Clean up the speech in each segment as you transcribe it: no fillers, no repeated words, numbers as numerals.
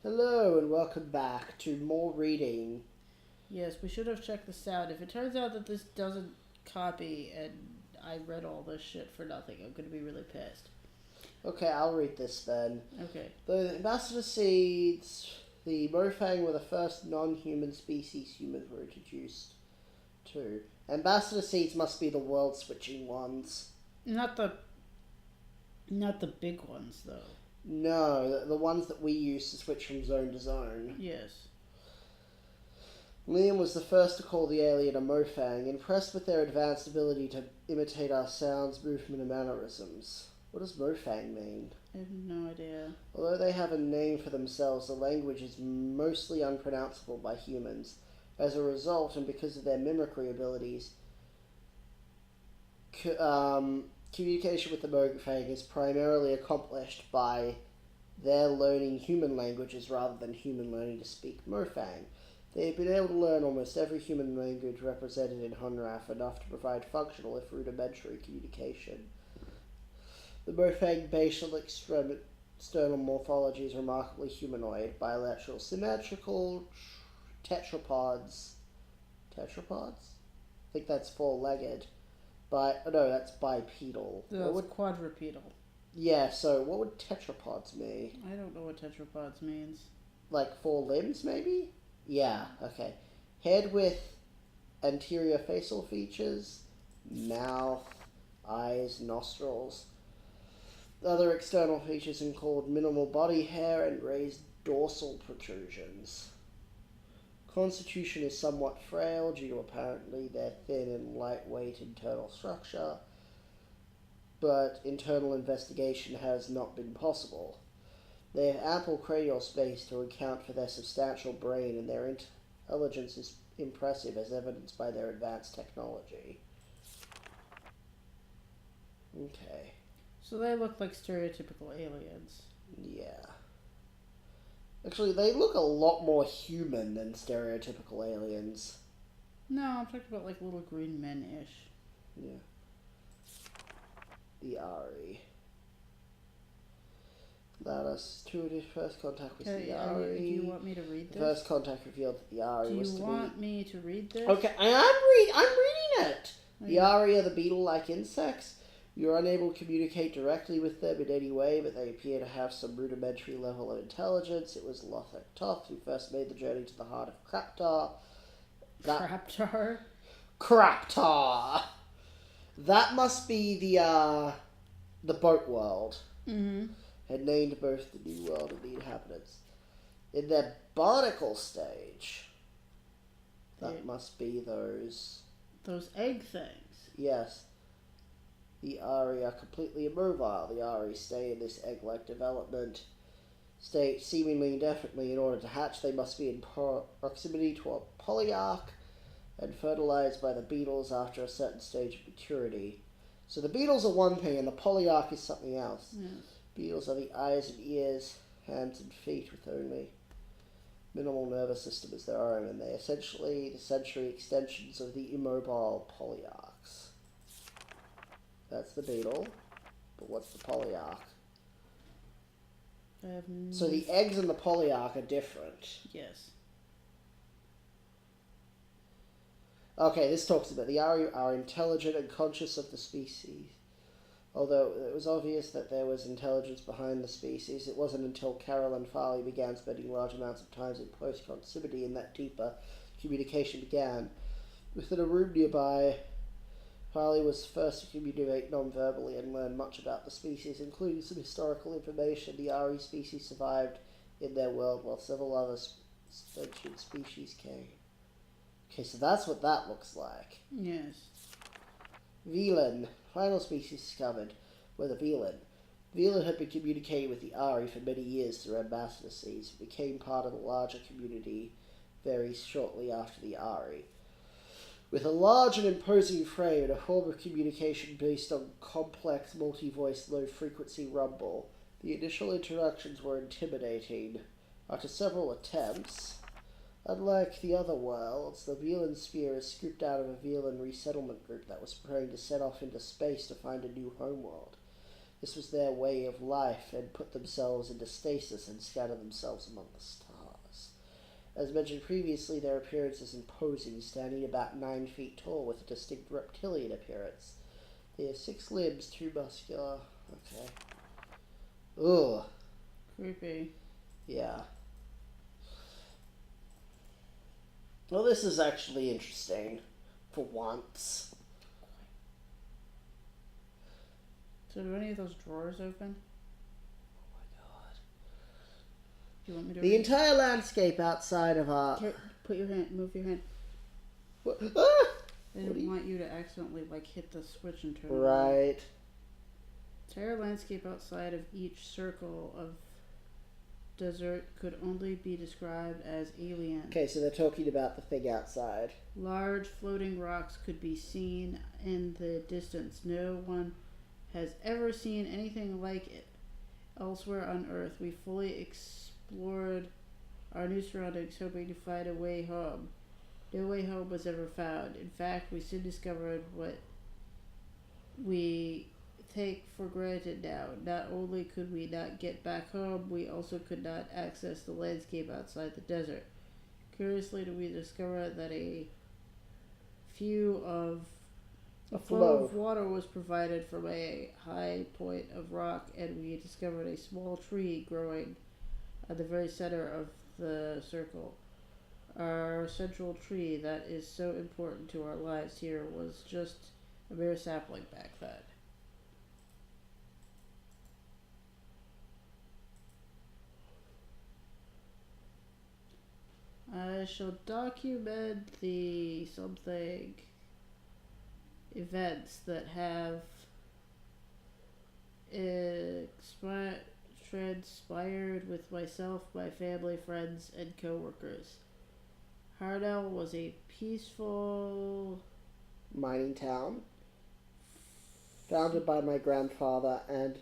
Hello and welcome back to more reading. Yes, we should have checked the sound. If it turns out that this doesn't copy and I read all this shit for nothing, I'm going to be really pissed. Okay, I'll read this then. Okay. The ambassador seeds, the Mofang were the first non-human species humans were introduced to. Ambassador seeds must be the world-switching ones. Not the big ones, though. No, the ones that we use to switch from zone to zone. Yes. Liam was the first to call the alien a Mofang, impressed with their advanced ability to imitate our sounds, movement, and mannerisms. What does Mofang mean? I have no idea. Although they have a name for themselves, the language is mostly unpronounceable by humans. As a result, and because of their mimicry abilities, communication with the Mofang is primarily accomplished by their learning human languages rather than human learning to speak Mofang. They have been able to learn almost every human language represented in Hunraf, enough to provide functional, if rudimentary, communication. The Mofang facial external morphology is remarkably humanoid, bilateral, symmetrical, tetrapods. Tetrapods? I think that's four-legged. That's bipedal. That's quadrupedal. Yeah, so what would tetrapods mean? I don't know what tetrapods means. Like 4 limbs, maybe? Yeah, okay. Head with anterior facial features, mouth, eyes, nostrils. Other external features include minimal body hair and raised dorsal protrusions. Constitution is somewhat frail due to apparently their thin and lightweight internal structure, but internal investigation has not been possible. They have ample cranial space to account for their substantial brain, and their intelligence is impressive as evidenced by their advanced technology. Okay. So they look like stereotypical aliens. Yeah. Actually, they look a lot more human than stereotypical aliens. No, I'm talking about like little green men-ish. Yeah. The Ari. Allowed us to first contact with the Ari. Do you want me to read this? First contact revealed that the Ari was to be... Do you want me to read this? Okay, I'm reading it! Okay. The Ari are the beetle-like insects. You're unable to communicate directly with them in any way, but they appear to have some rudimentary level of intelligence. It was Lothar Toth who first made the journey to the heart of Kraptar. Kraptar? Kraptar! That must be the boat world. Mm-hmm. Had named both the new world and the inhabitants. In their barnacle stage, that must be those egg things. Yes. The Ari are completely immobile. The Ari stay in this egg-like development state seemingly indefinitely. In order to hatch, they must be in proximity to a polyarch and fertilized by the beetles after a certain stage of maturity. So the beetles are one thing and the polyarch is something else. Yes. Beetles are the eyes and ears, hands and feet with only minimal nervous system as their own, and they're essentially the sensory extensions of the immobile polyarchs. That's the beetle, but what's the polyarch? So the eggs and the polyarch are different. Yes. Okay, this talks about the Ari are intelligent and conscious of the species. Although it was obvious that there was intelligence behind the species, it wasn't until Carol and Farley began spending large amounts of time in close proximity and that deeper communication began. Within a room nearby, Farley was first to communicate non-verbally and learn much about the species, including some historical information. The Ari species survived in their world while several other sentient species came. Okay, so that's what that looks like. Yes. Velan. Final species discovered were the Velan. Velan had been communicating with the Ari for many years through ambassador seeds. It became part of a larger community very shortly after the Ari. With a large and imposing frame and a form of communication based on complex multi-voice low-frequency rumble, the initial introductions were intimidating. After several attempts, unlike the other worlds, the Velan sphere is scooped out of a Velan resettlement group that was preparing to set off into space to find a new homeworld. This was their way of life, and put themselves into stasis and scatter themselves among the stars. As mentioned previously, their appearance is imposing, standing about 9 feet tall with a distinct reptilian appearance. They have 6 limbs, 2 muscular. Okay. Ugh. Creepy. Yeah. Well, this is actually interesting. For once. So do any of those drawers open? Oh my god. Do you want me to The read? entire landscape outside of our... Here, put your hand, move your hand. What? Ah! I didn't want you to accidentally, like, hit the switch and turn it on. Right. Entire landscape outside of each circle of desert could only be described as alien. Okay, so they're talking about the thing outside. Large floating rocks could be seen in the distance. No one has ever seen anything like it elsewhere on Earth. We fully explored our new surroundings, hoping to find a way home. No way home was ever found. In fact, we soon discovered what we take for granted now. Not only could we not get back home, we also could not access the landscape outside the desert. Curiously, we discovered that a flow of water was provided from a high point of rock, and we discovered a small tree growing at the very center of the circle. Our central tree that is so important to our lives here was just a mere sapling back then. I shall document the events that have transpired with myself, my family, friends, and co-workers. Hardell was a peaceful Mining town. Founded by my grandfather and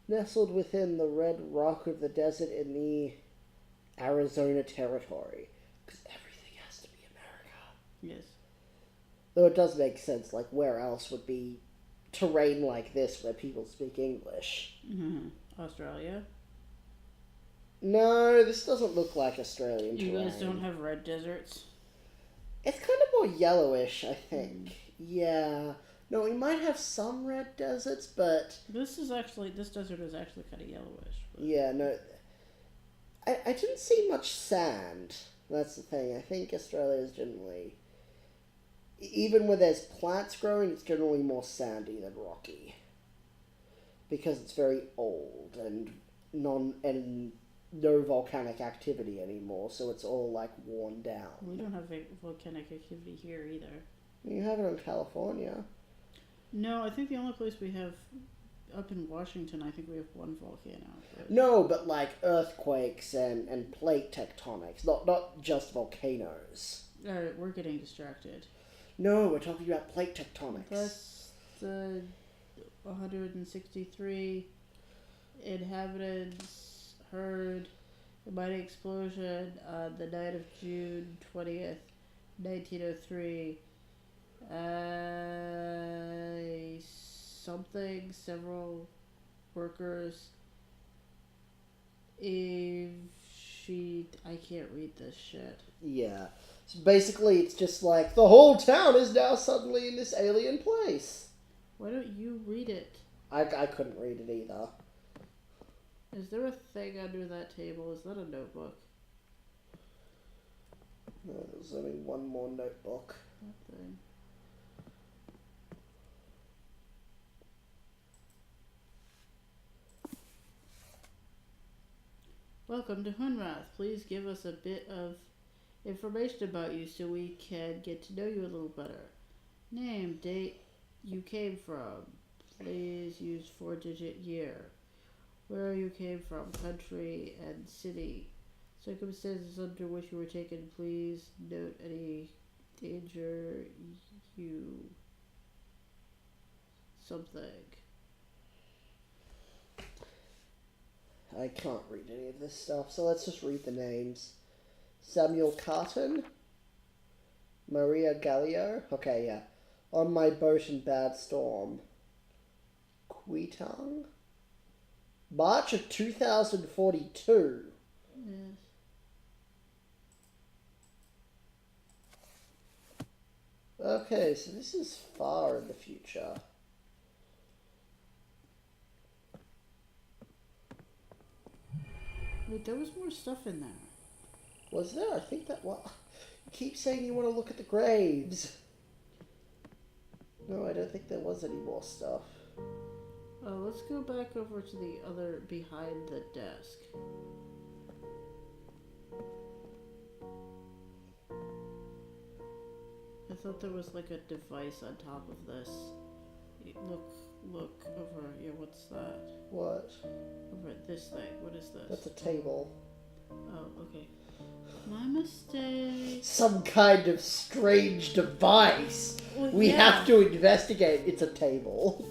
nestled within the red rock of the desert in the Arizona territory. Because everything has to be America. Yes. Though it does make sense, like, where else would be terrain like this where people speak English? Mm-hmm. Australia. No, this doesn't look like Australian terrain. You guys don't have red deserts? It's kind of more yellowish, I think. Yeah. No, we might have some red deserts, but... This desert is actually kind of yellowish. But... Yeah, no. I didn't see much sand. That's the thing. I think Australia is generally... Even where there's plants growing, it's generally more sandy than rocky. Because it's very old and no volcanic activity anymore, so it's all, like, worn down. We don't have volcanic activity here either. You have it in California. No, I think the only place we have up in Washington, I think we have one volcano. But... No, but like earthquakes and plate tectonics, not just volcanoes. Alright, we're getting distracted. No, we're talking about plate tectonics. That's the 163 inhabitants heard a mighty explosion on the night of June 20th, 1903. Several workers. I can't read this shit. Yeah. So basically, it's just like, the whole town is now suddenly in this alien place. Why don't you read it? I couldn't read it either. Is there a thing under that table? Is that a notebook? No, there's only one more notebook. That thing. Welcome to Hunrath. Please give us a bit of information about you so we can get to know you a little better. Name, date you came from. Please use 4-digit year. Where you came from, country and city. Circumstances under which you were taken. Please note any danger you... something. I can't read any of this stuff, so let's just read the names. Samuel Carton. Maria Gallio. Okay, yeah. On my boat in bad storm. Quitang. March of 2042. Yes. Okay, so this is far in the future. Wait, there was more stuff in there. Was there? I think that... Well, you keep saying you want to look at the graves. No, I don't think there was any more stuff. Oh, let's go back over to the other, behind the desk. I thought there was like a device on top of this. Look over here. What's that? What? Over at this thing. What is this? That's a table. Oh, okay. My mistake. Some kind of strange device. Well, We yeah. have to investigate. It's a table.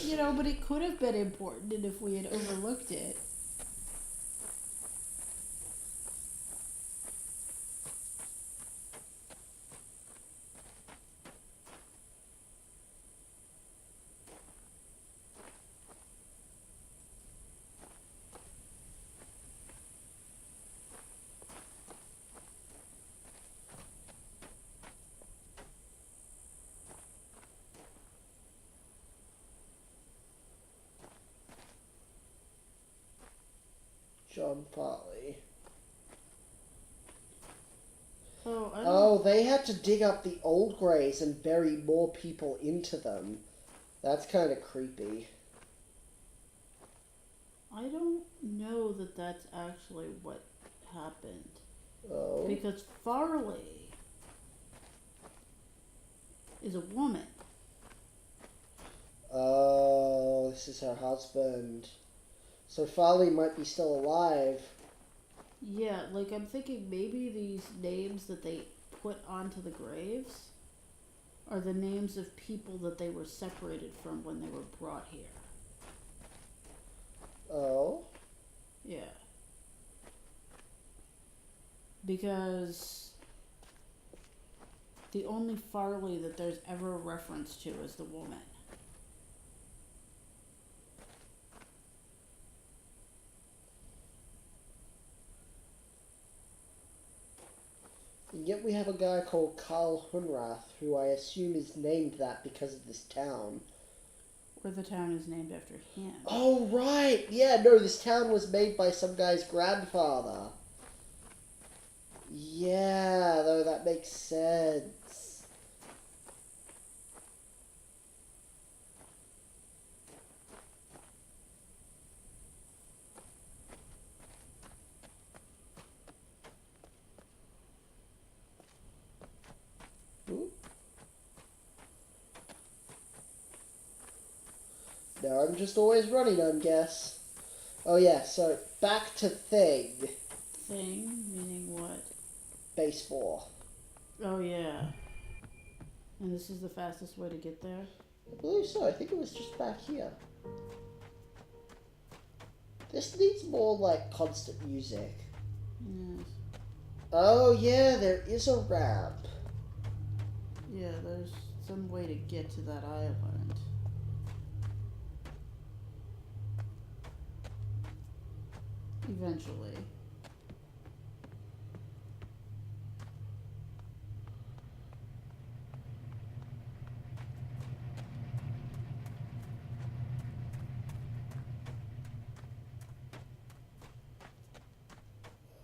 You know, but it could have been important if we had overlooked it. John Farley. Oh, I don't. Oh, they had to dig up the old graves and bury more people into them. That's kind of creepy. I don't know that that's actually what happened. Oh. Because Farley is a woman. Oh, this is her husband. So Farley might be still alive. Yeah, like I'm thinking maybe these names that they put onto the graves are the names of people that they were separated from when they were brought here. Oh. Yeah. Because the only Farley that there's ever a reference to is the woman. And yet we have a guy called Carl Hunrath, who I assume is named that because of this town. Or the town is named after him. Oh, right! Yeah, no, this town was made by some guy's grandfather. Yeah, though that makes sense. Ooh. No, I'm just always running, I guess. Oh yeah, so back to thing. Thing? Meaning what? Baseball. Oh, yeah. And this is the fastest way to get there? I believe so. I think it was just back here. This needs more, like, constant music. Yes. Oh, yeah, there is a ramp. Yeah, there's some way to get to that island. Eventually.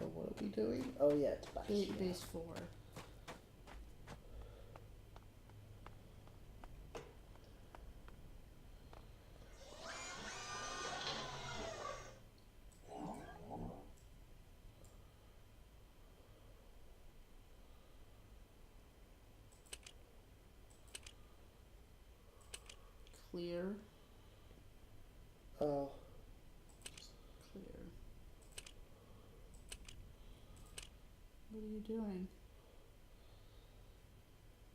Oh, what are we doing? Oh, yeah, it's back here. Base 4. Clear. Oh. Clear. What are you doing?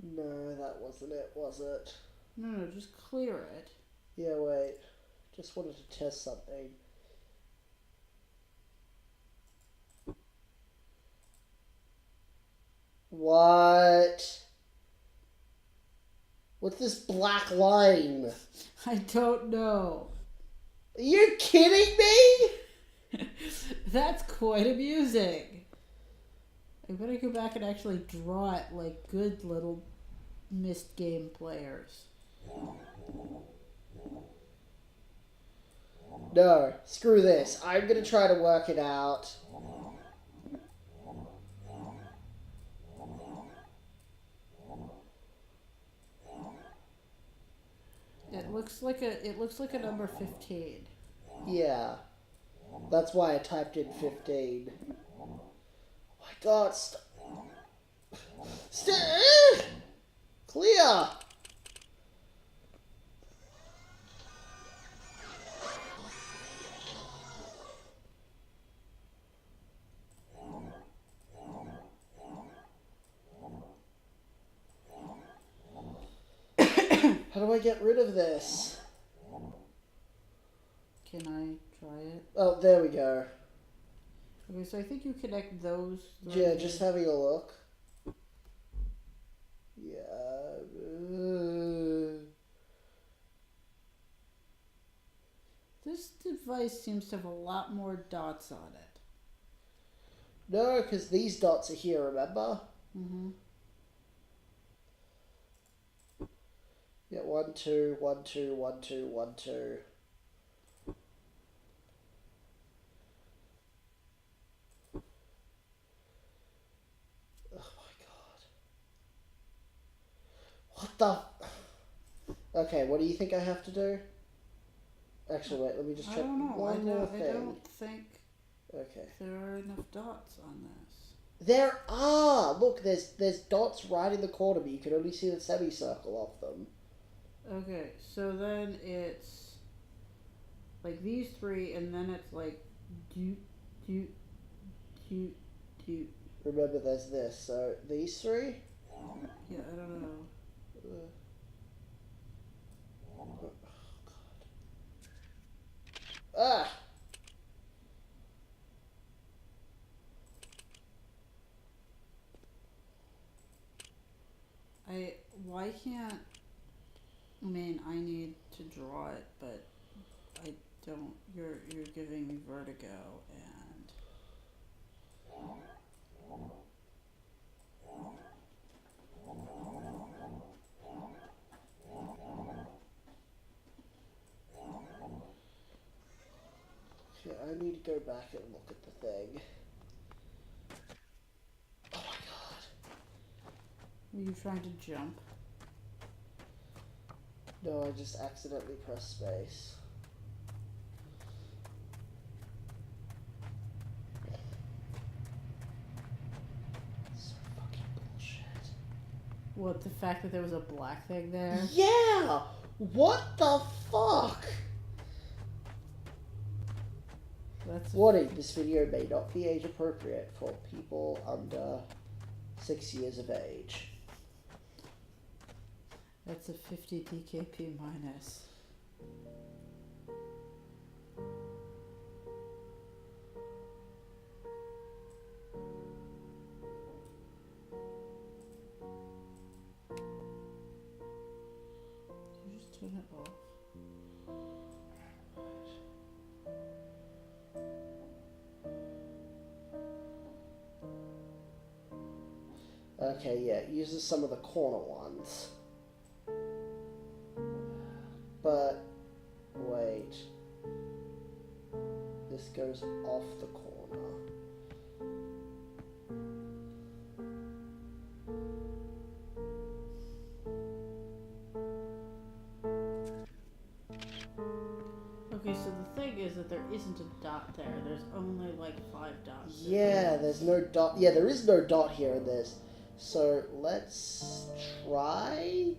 No, that wasn't it, was it? No, just clear it. Yeah, wait. Just wanted to test something. What? What's this black line? I don't know. Are you kidding me? That's quite amusing. I better go back and actually draw it like good little missed game players. No, screw this. I'm gonna try to work it out. It looks like a number 15. Yeah. That's why I typed in 15. Oh my god, clear! How do I get rid of this? Can I try it? Oh, there we go. Okay, so I think you connect those. Yeah, just having a look. Yeah. This device seems to have a lot more dots on it. No, because these dots are here, remember? Mm-hmm. Yeah, 1, 2, 1, 2, 1, 2, 1, 2. Oh my god. What the? Okay, what do you think I have to do? Actually, wait, let me just check I don't know. one more thing. I don't think Okay. there are enough dots on this. There are! Look, there's dots right in the corner, but you can only see the semicircle of them. Okay, so then it's like these three, and then it's like doot, doot, doot, doot. Remember, there's this. So, these three? Yeah, I don't know. Oh, God. Ah! Why can't, I mean, I need to draw it, but I don't, you're giving me vertigo, and Okay, I need to go back and look at the thing. Oh my god. were you trying to jump? No, I just accidentally pressed space. So fucking bullshit. What, the fact that there was a black thing there? Yeah! What the fuck? That's Warning, this video may not be age appropriate for people under 6 years of age. That's a 50 DKP minus. Did you just turn it off? Okay, yeah, it uses some of the corner ones. But, wait. This goes off the corner. Okay, so the thing is that there isn't a dot there. There's only like 5 dots. Yeah, there's no dot. Yeah, there is no dot here in this. So, let's try.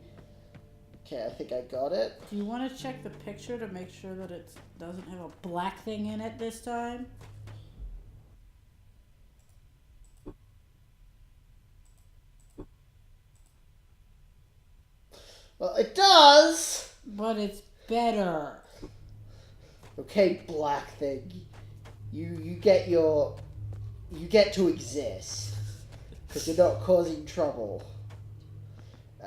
Okay, I think I got it. Do you want to check the picture to make sure that it doesn't have a black thing in it this time? Well, it does! But it's better. Okay, black thing. You get to exist. Because you're not causing trouble.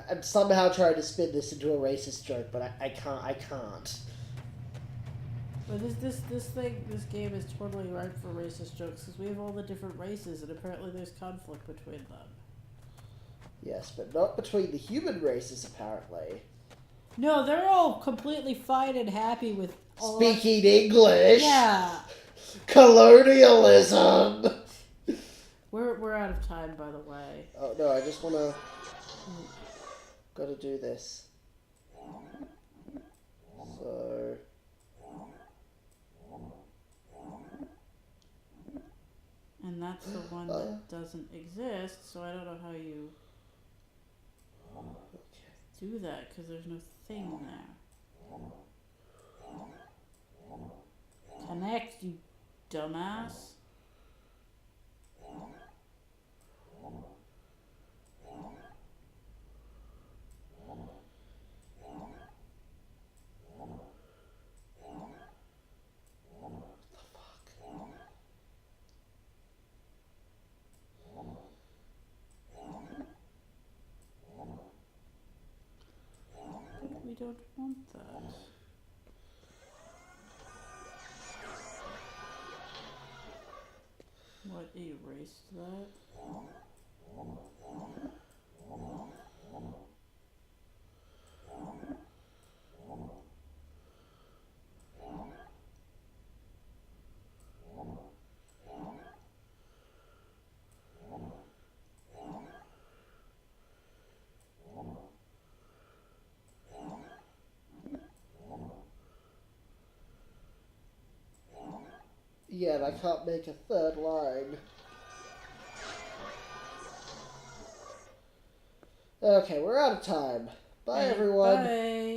I'm somehow trying to spin this into a racist joke, but I can't. But this game is totally ripe for racist jokes because we have all the different races and apparently there's conflict between them. Yes, but not between the human races, apparently. No, they're all completely fine and happy with all Speaking English. Yeah. Colonialism. We're out of time, by the way. Oh no, I just wanna. Gotta do this. So. And that's the one that doesn't exist, so I don't know how you do that because there's no thing there. Connect, you dumbass. We don't want that. What, erased that? Yeah, and I can't make a third line. Okay, we're out of time. Bye, everyone. Bye.